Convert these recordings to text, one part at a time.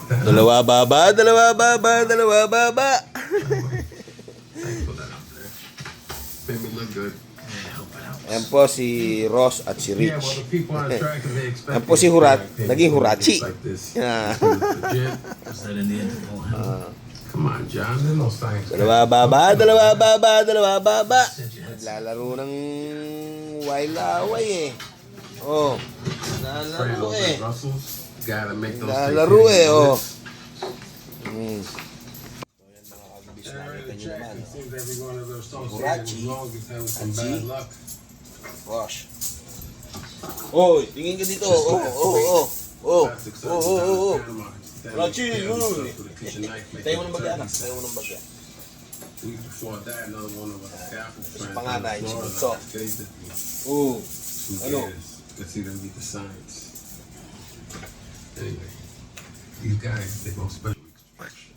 Dalawa baba, dalawa baba, dalawa baba. Thanks for that up there. Made me look good. Ayan po si Ross at si Yeah, well, Rich. the people on the track, they expect Ayan po si Hurat, naging Hurachi. like this. Yeah. Legit. Was that in the end? Come on, John. There's no science. Dalawa baba, dalawa baba, dalawa baba. Naglalaro ng wailaway eh. Oh, naglalaro eh. Russell's gotta make those Naglalaro eh, oh. Hurachi, Ross. Oh, tingin ka dito. Oh. Hurachi, uy. Tayo mo ng bagya, anak. Tayo mo ng bagya. Before that, another one of our scaffold friends. Panganay, si Bunso. Who Ano? cares? Let's see them beat the science. Anyway, these guys, they both special expression.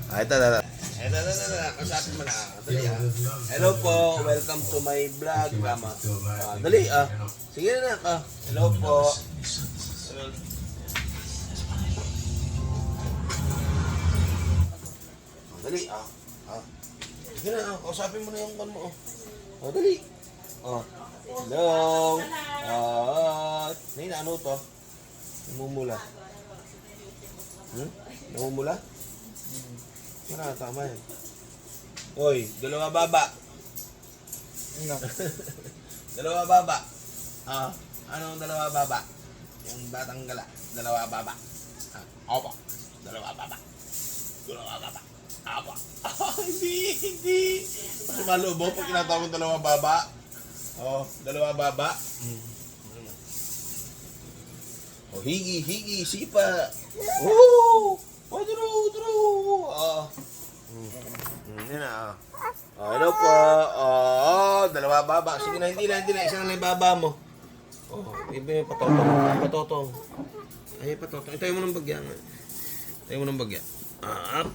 Ito. Kasapin mo na. Dali ah. Hello po, welcome to my vlog. Kama. Dali ah. Sige na ka. Hello po. Dali ah. Sige na, kausapin mo na yung kan mo. Oh, dali. Oh. Hello. Nina, ano to? Namumula. Namumula? Tara, tama yan. Hoy, dalawa baba. Dalawa baba. Anong dalawa baba? Yung batang gala. Dalawa baba. Opo. Dalawa baba. Dalawa baba. Opo. Hindi. Mas malubo pag kinatawag dalawa baba. Dalawa baba. Higi, sipa. True. Yan na. Hello po. Dalawa baba. Sige na, hindi na. Isa na lang baba mo. Iba yung patotong. Ay, patotong. Itayo mo ng bagya. Up.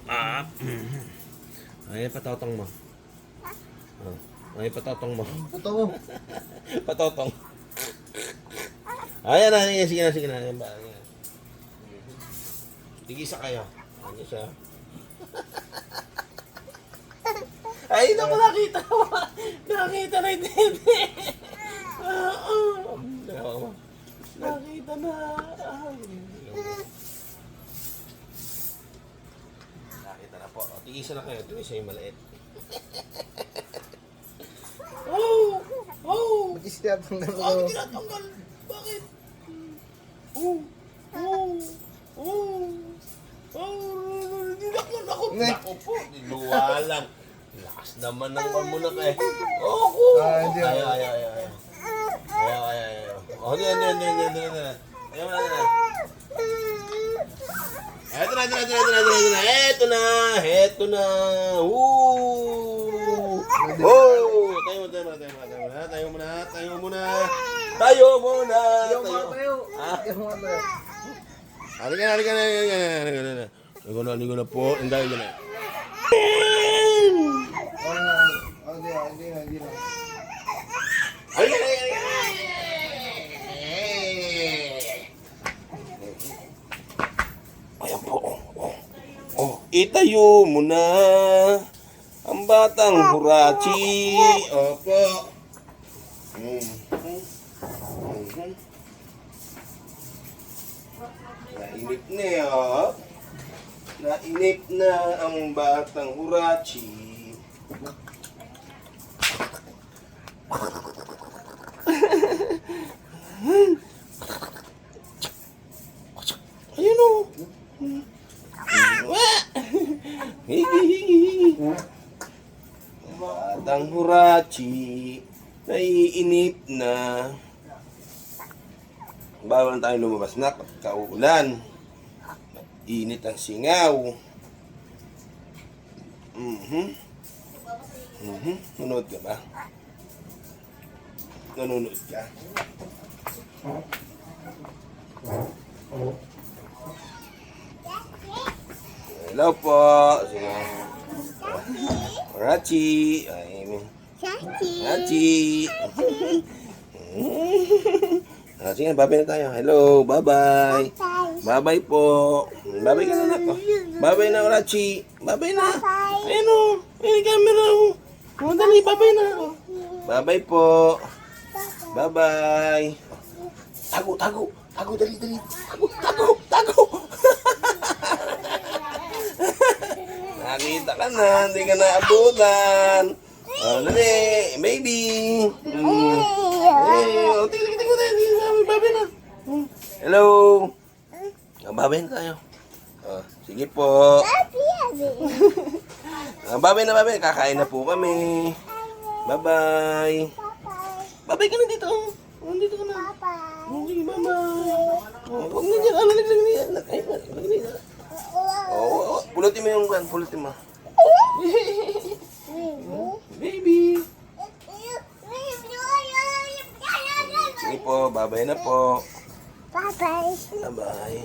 Ay, patotong mo. Patotong. Ayan na. Sige na. Ayan ba? Tigisa kayo. Ano siya? Ay, naku, nakita na yung dede. Nakita na. Nakita na po. Tigisa na kayo. Tigisa yung maliit. Ba't isinatanggal mo? Bakit tinatanggal? Bakit? Naku po, niluwalang. Lakas naman ng mamunak eh. Hindi. Ayaw. Hindi. Ayaw mo na. Eto na. Tayo muna. Halika na. Ligo na po. Hindi na. Hindi na. Halika na. Ayan po. Itayo mo na ang batang Hurachi. Opo. Nainip na ang batang Hurachi. Ayun o. Batang Hurachi, naiinip na. Bawal na tayo lumabas na kauulan. Init ang singaw. Nanonood ka ba? Nanonood ka? Hello po. Hurachi. Hurachi. Sige, babay na tayo. Hello, bye-bye. Bye-bye po. Bye-bye ka na anak. Bye-bye na, Orachi. Bye-bye na. Ayun o. Ayun yung camera o. Dali, bye-bye na. Bye-bye po. Bye-bye. Tago, tago. Tago, dali, dali. Tago, tago, tago. Nakita ka na. Hindi ka na abutan. Dali, baby. Tingnan, tingnan, tingnan. Babay na. Hello. Babay na tayo. Sige po. Babay na, babay. Kakain na po kami. Bye-bye. Babay ka na dito. Dito ka na. Sige, bye-bye. Huwag na dyan. Naglag na yan. Pulutin mo yung kan. Pulutin mo. Baby. Sige po. Babay na po. Bye-bye. Bye-bye.